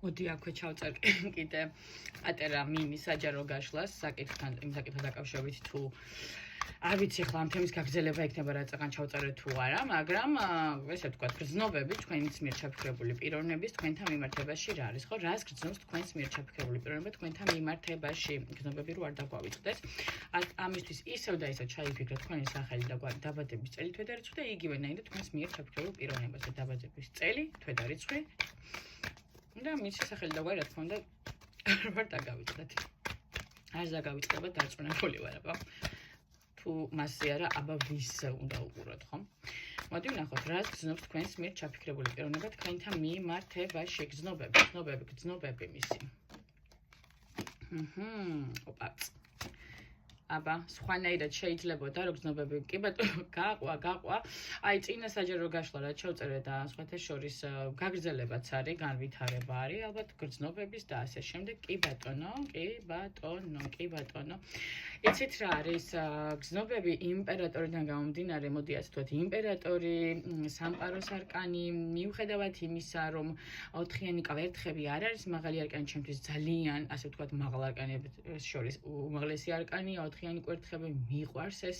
მოდი აქვე ჩავწერ კიდე პატარა მინი საჯარო გაშლას საკითხთან დაკავშირებით თუ არ ვიცი ახლა ამ თემის გაგრძელება იქნება რაღაცა ჩავწერე თუ არა, მაგრამ ესე ვთქვათ, გრძნობები თქვენიც მიერ ჩაფიქრებული პიროვნების თქვენთან მიმართებაში რა არის, ხო? რას გრძნობს თქვენს მიერ ჩაფიქრებული პიროვნება თქვენთან მიმართებაში? გრძნობები რო არ დაგვავიწყდეს. ამისთვის ისევ და ისევ ჩაიფიქრეთ თქვენი სახელი და დაბადების წელი, თვე და რიცხვი და იგივენაირად თქვენს მიერ ჩაფიქრებულ პიროვნებაზე დაბადების წელი, თვე და რიცხვი. და მისი სახელი და რა თქმა უნდა არ დაგავიწყდეთ. არ დაგავიწყდება დარწმუნებული ვარ, აბა. თუ მასზე არა, აბა ვის უნდა უყუროთ, ხო? მოდი ვნახოთ, რას გრძნობს თქვენს მიერ ჩაფიქრებული პიროვნება თქვენთან მიმართებაში, გრძნობები მისი. ოპა. აბა, სხვანაირად შეიძლებოდა, რომ გრძნობები კი ბატონო, გაყვა. აი, წინა საჯარო გაშლა რაც შევწერე და სხვათა შორის გაგრძელებაც არის, განვითარება არის, ალბათ გრძნობების და ასე შემდეგ. კი ბატონო. იცით რა არის გრძნობები იმპერატორიდან გამომდინარე, მოდი ასე ვთქვათ, იმპერატორი, სამყაროს არკანი, მიუხედავად იმისა, რომ 4-იანი კვერთხები არ არის მაღალი არკანი, ჩემთვის ძალიან, ასე ვთქვათ, მაღალ არკანებს შორის უმაღლესი არკანია 4-იანი კვერთხები, მიყვარს ეს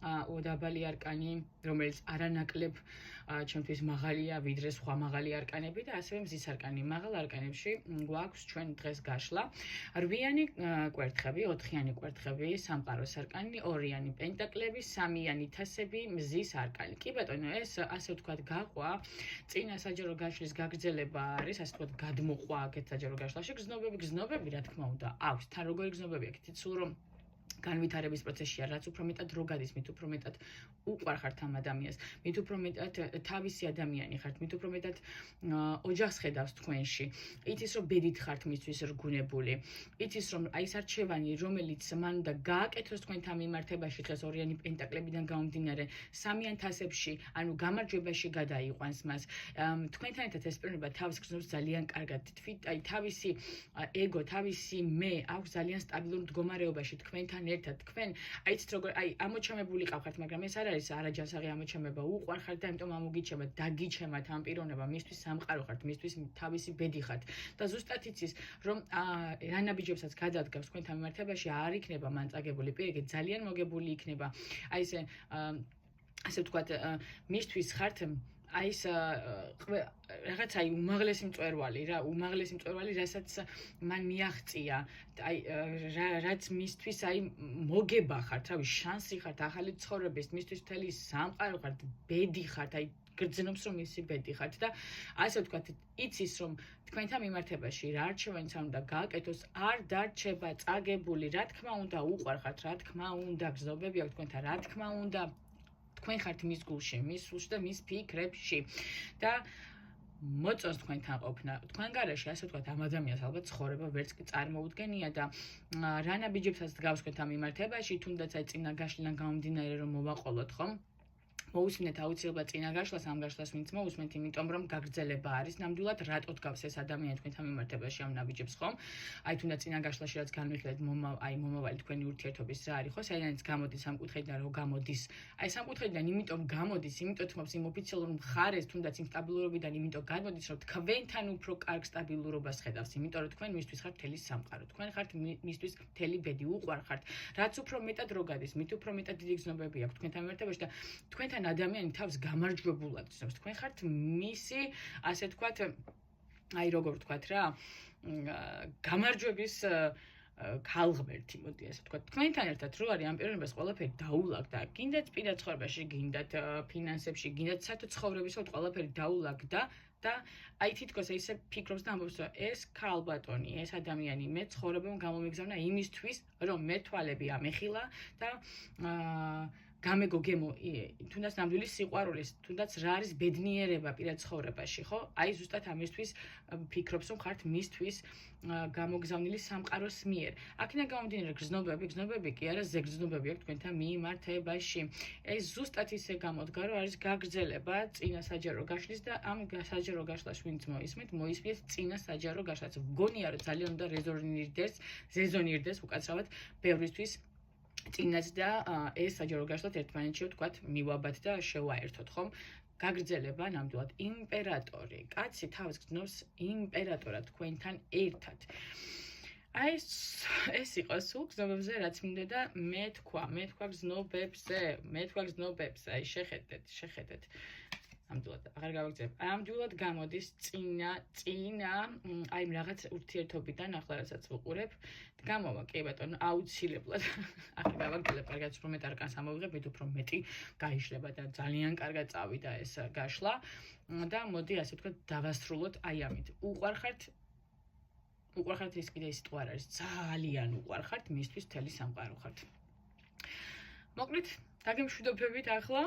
დაბალი არკანი, რომელიც არანაკლებ ჩემთვის მაღალია, ვიდრე სხვა მაღალი არკანები და ასევე მზის არკანი. მაღალ არკანებში გვაქვს ჩვენ დღეს გაშლა 8-იანი კვერთხები, 4-იანი კვერთხები, სამყაროს არკანი, 2-იანი პენტაკლები, 3-იანი თასები, მზის არკანი. კი ბატონო, ეს ასე ვთქვათ გაყვა წინა საჯარო გაშლის გაგრძელება არის, ასე ვთქვათ, გადმოყვა აქეთ საჯარო გაშლაში. გრძნობები, რა თქმა უნდა, აქვს. თან როგორი გრძნობები აქვს? იცით სულ რომ განვითარების პროცესია, რაც უფრო მეტად რო გადის, მით უფრო მეტად უყვარ ხართ ამ ადამიანს, მით უფრო მეტად თავისი ადამიანი ხართ, მით უფრო მეტად ოჯახს ხედავს თქვენში. იცის რომ ბედით ხართ მისთვის რგუნებული. იცის რომ აი ეს არჩევანი, რომელიც მან უნდა გააკეთოს თქვენთან მიმართებაში, დღეს 2-იანი პენტაკლებიდან გამომდინარე, 3-იან თასებში, ანუ გამარჯვებაში გადაიყვანს მას. თქვენთან ერთად ეს პიროვნება თავს გრძნობს ძალიან კარგად. აი თავისი ეგო, თავისი მე აქვს ძალიან სტაბილურ მდგომარეობაში თქვენთან ერთად თქვენ აიცით როგორ აი ამოჩამებული ყავხართ, მაგრამ ეს არ არის არაჯანსაღი ამოჩამება, უყვარ ხართ და ამიტომ ამოგიჩემათ, დაგიჩემათ ამ პიროვნება, მისთვის სამყარო ხართ, მისთვის თავისი ბედი ხართ და ზუსტად იცის რომ რა ნაბიჯებსაც გადადგავს თქვენთან მიმართებაში არ იქნება მან წაგებული პირიქით, ძალიან მოგებული იქნება. აი ასე ვთქვათ, მისთვის ხართ აი ეს რაღაცა უმაღლესი მწვერვალი, რასაც მან მიაღწია, აი რაც მისთვის აი მოგება ხართ, რავი, შანსი ხართ ახალი ცხოვრების, მისთვის მთელი სამყარო ხართ, ბედი ხართ, აი გრძნობს რომ ისი ბედი ხართ და ასე ვთქვათ, იცის რომ თქვენთან მიმართებაში რა არჩევანიც არ უნდა გააკეთოს, არ დარჩება წაგებული, რა თქმა უნდა უყვარ ხართ, რა თქმა უნდა გრძნობები აქვს თქვენთან, რა თქმა უნდა თქვენ ხართ მის გულში, მის სულში და მის ფიქრებში და მოწონს თქვენთან ყოფნა. თქვენ გარეშე ასე ვთქვათ, ამ ადამიანს ალბათ ცხოვრება ვერც კი წარმოუდგენია და რა ნაბიჯებსაც დგავს თქვენთან მიმართებაში, თუნდაც აი წინა გაშლიდან გამომდინარე რომ მოვაყოლოთ, ხომ? მოусმინეთ აუცილებლად წინა გაშლას, ამ გაშლას ვინც მოусმენთ, იმიტომ რომ გაგრძელება არის. ნამდვილად რატო დგავს ეს ადამიანი თქვენთან მიმართებაში ამ ნაბიჯებს, ხომ? აი თუნდაც წინა გაშლაში რაც განვიხილეთ, მომავალი თქვენი ურთიერთობის რა არის, ხო? საიდანაც გამოდის ამ კუთხიდან, რომ გამოდის. აი სამ კუთხიდან იმიტომ გამოდის, იმიტომ თმობს იმ ოფიციალურ მხარეს, თუნდაც იმ სტაბილურობიდან, იმიტომ გამოდის, რომ თქვენთან უფრო კარგ სტაბილურობას ხედავს, იმიტომ რომ თქვენ მისთვის ხართ მთელი სამყარო. თქვენ ხართ მისთვის მთელი ბედი, უყვარ ხართ. რაც უფრო მეტად რო გადის, მით უფრო მეტად დიდი გრძნობები აქვს თქვენთან მიმართებაში და თქვენთან ადამიანი თავს გამარჯვებულად ცნობს. თქვენ ხართ მისი, ასე ვთქვათ, აი როგორ ვთქვათ რა, გამარჯვების ქალღმერთი, მოდი ასე ვთქვათ. თქვენთან ერთად რო არის ამ პიროვნებას ყველაფერი დაულაგდა, გინდათ პირად ცხოვრებაში, გინდათ ფინანსებში, გინდათ საერთოდ ცხოვრებისათვის ყველაფერი დაულაგდა და აი თითქოს ესე ფიქრობს და ამბობს, რომ ეს ქალბატონი, ეს ადამიანი მე ცხოვრებამ გამომიგზავნა იმისთვის, რომ მე თვალები ამეხილა და გამეგო გემო, თუნდაც ნამდვილი სიყვარულის, თუნდაც რა არის ბედნიერება პირად ცხოვრებაში, ხო? აი ზუსტად ამისთვის ფიქრობს, რომ ხართ მისთვის გამოგზავნილი სამყაროს მიერ. აქედან გამომდინარე გრძნობები კი არა, ზეგრძნობები აქვს თქვენთან მიმართებაში. ეს ზუსტად ისე გამოდგა, რომ არის გაგრძელება წინა საჯარო გაშლის და ამ საჯარო გაშლას ვინც მოისმენთ წინა საჯარო გაშლას. მგონია რომ ძალიან უნდა ზეზონირდეს უკაცრავად ბევრისთვის წინაც და ეს საჯარო გაშლათ ერთმანეთში ვთქვათ მივაბად და შევაერთოთ, ხომ? გაგრძელება ნამდვილად იმპერატორი. კაცი თავს გრძნობს იმპერატორად თქვენთან ერთად. აი ეს იყო სულ გზნობებზე რაც მინდა და მე თქვა გზნობებზე, აი შეხედეთ. ნამდვილად აღარ გავაგზავნებ. ნამდვილად გამოდის წინა აი იმ რაღაც ურთიერთობიდან ახლა რასაც ვუყურებ, გამოვა კი ბატონო, აუცილებლად. აღარ გავაგზავნებ, კარგად რომ მეტ არკანს ამოვიღებ, მით უფრო მეტი გაიშლება და ძალიან კარგად წავიდა ეს გაშლა და მოდი ასე ვთქვათ დავასრულოთ აი ამით. უყვარხართ ის კიდე ის სიტყვა არ არის, ძალიან უყვარხართ, მისთვის მთელი სამყარო ხართ. მოკლედ, დაგემშვიდობებით ახლა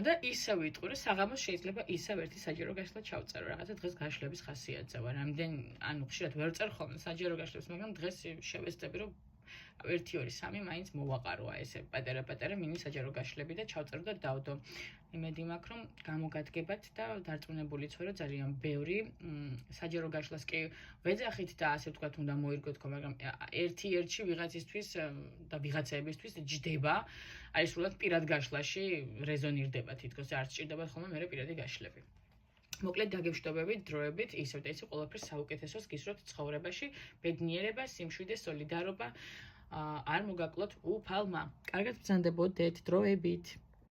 და ისე ვიტყვი, რომ საღამოს შეიძლება ისევ ერთი საჯარო გაშლა ჩავწერო, რაღაცა დღეს გაშლების ხასიათზე ვარ. ანუ ხშირად ვერ წერ ხოლმე საჯარო გაშლებს, მაგრამ დღეს შევეცდები, რომ 1-2-3 მაინც მოვაყაროა ესე პატარა მინი საჯარო გაშლები და ჩავწერო და დავდო. იმედი მაქვს, რომ გამოგადგებათ და დარწმუნებულიც ვარ, რომ ძალიან ბევრი საჯარო გაშლას კი ვეძახით და ასე ვთქვათ, უნდა მოირგოთ ხო, მაგრამ ერთი ვიღაცისთვის და ვიღაცებისთვის ჯდება, აი სულად პირად გაშლაში რეზონირდება თითქოს არც ჭირდებათ ხოლმე მე პირადი გაშლები. მოკლედ დაგემშვიდობებით დროებით, ისევ და ისე ყველაფერს საუკეთესოს გისურვებთ ცხოვრებაში, ბედნიერება, სიმშვიდე, სოლიდარობა არ მოგაკლოთ უფალმა. კარგად ბრძანდებოდეთ დროებით.